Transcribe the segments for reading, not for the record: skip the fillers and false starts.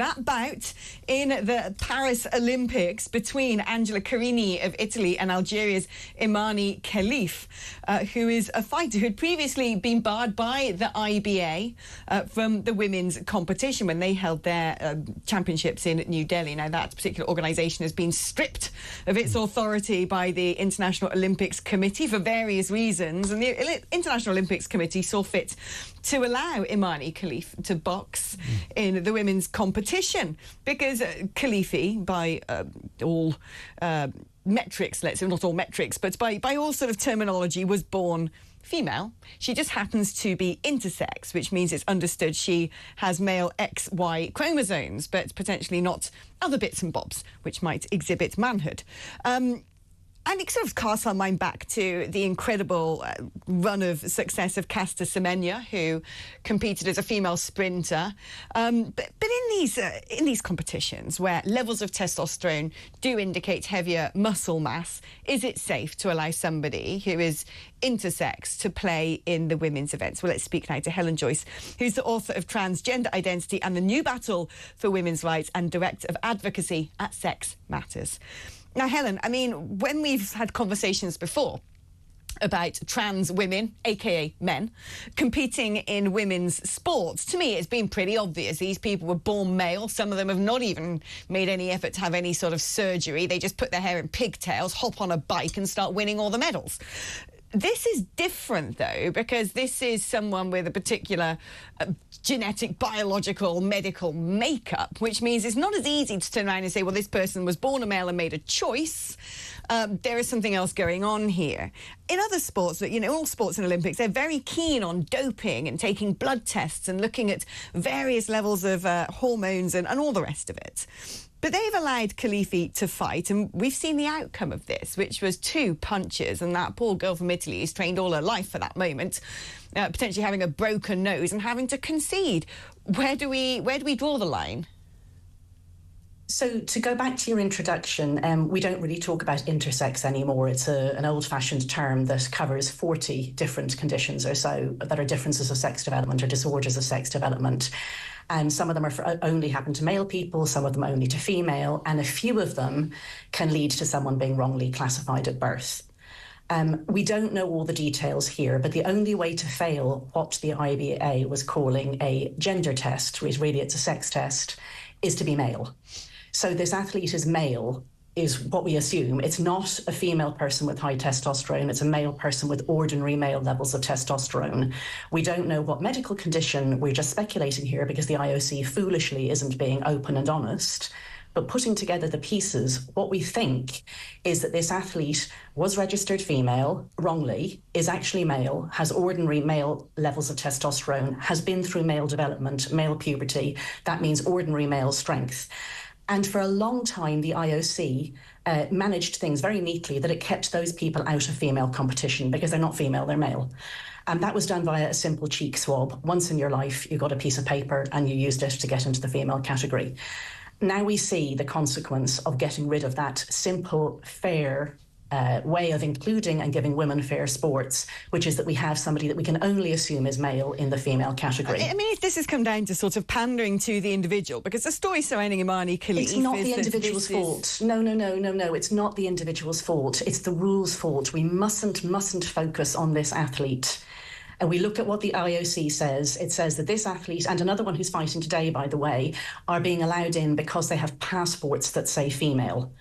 that bout in the Paris Olympics between Angela Carini of Italy and Algeria's Imane Khelif, who is a fighter who had previously been barred by the IBA from the women's competition when they held their championships in New Delhi. Now, that particular organisation has been stripped of its authority by the International Olympics Committee for various reasons, and the International Olympics Committee saw fit to allow Imane Khelif to box in the women's competition because Khalifi, by all metrics, let's say, not all metrics, but by all sort of terminology, was born female. She just happens to be intersex, which means it's understood she has male XY chromosomes, but potentially not other bits and bobs which might exhibit manhood. And it sort of casts our mind back to the incredible run of success of Caster Semenya, who competed as a female sprinter. But in these competitions where levels of testosterone do indicate heavier muscle mass, is it safe to allow somebody who is intersex to play in the women's events? Well, let's speak now to Helen Joyce, who's the author of Transgender Identity and the New Battle for Women's Rights and Director of Advocacy at Sex Matters. Now, Helen, I mean, when we've had conversations before about trans women, aka men, competing in women's sports, to me it's been pretty obvious. These people were born male. Some of them have not even made any effort to have any sort of surgery. They just put their hair in pigtails, hop on a bike and start winning all the medals. This is different, though, because this is someone with a particular genetic, biological, medical makeup, which means it's not as easy to turn around and say, well, this person was born a male and made a choice. There is something else going on here. In other sports, you know, all sports and Olympics, they're very keen on doping and taking blood tests and looking at various levels of hormones and all the rest of it. But they've allowed Khalifi to fight, and we've seen the outcome of this, which was 2 punches, and that poor girl from Italy who's trained all her life for that moment, potentially having a broken nose and having to concede. Where do we draw the line? So to go back to your introduction, we don't really talk about intersex anymore. It's an old-fashioned term that covers 40 different conditions or so that are differences of sex development or disorders of sex development. And some of them only happen to male people, some of them only to female, and a few of them can lead to someone being wrongly classified at birth. We don't know all the details here, but the only way to fail what the IBA was calling a gender test, which really it's a sex test, is to be male. So this athlete is male, is what we assume. It's not a female person with high testosterone. It's a male person with ordinary male levels of testosterone. We don't know what medical condition. We're just speculating here because the IOC foolishly isn't being open and honest. But putting together the pieces, what we think is that this athlete was registered female wrongly, is actually male, has ordinary male levels of testosterone, has been through male development, male puberty. That means ordinary male strength. And for a long time, the IOC managed things very neatly that it kept those people out of female competition because they're not female, they're male. And that was done via a simple cheek swab. Once in your life, you got a piece of paper and you used it to get into the female category. Now we see the consequence of getting rid of that simple, fair way of including and giving women fair sports, which is that we have somebody that we can only assume is male in the female category. I mean, if this has come down to sort of pandering to the individual, because the story surrounding Imane Khelif... It's not the individual's fault. No, it's not the individual's fault. It's the rules' fault. We mustn't focus on this athlete. And we look at what the IOC says. It says that this athlete, and another one who's fighting today, by the way, are being allowed in because they have passports that say female.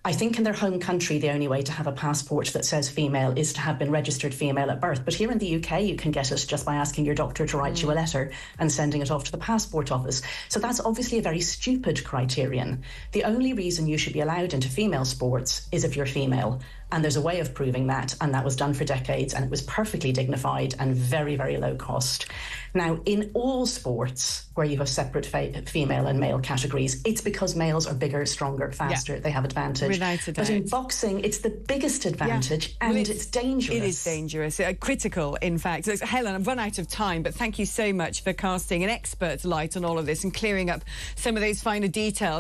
I think in their home country, the only way to have a passport that says female is to have been registered female at birth. But here in the UK, you can get it just by asking your doctor to write you a letter and sending it off to the passport office. So that's obviously a very stupid criterion. The only reason you should be allowed into female sports is if you're female. And there's a way of proving that, and that was done for decades, and it was perfectly dignified and very, very low cost. Now, in all sports where you have separate female and male categories, it's because males are bigger, stronger, faster, they have advantage. Without a doubt. But in boxing, it's the biggest advantage, and it's dangerous. It is dangerous, critical, in fact. So, Helen, I've run out of time, but thank you so much for casting an expert light on all of this and clearing up some of those finer details.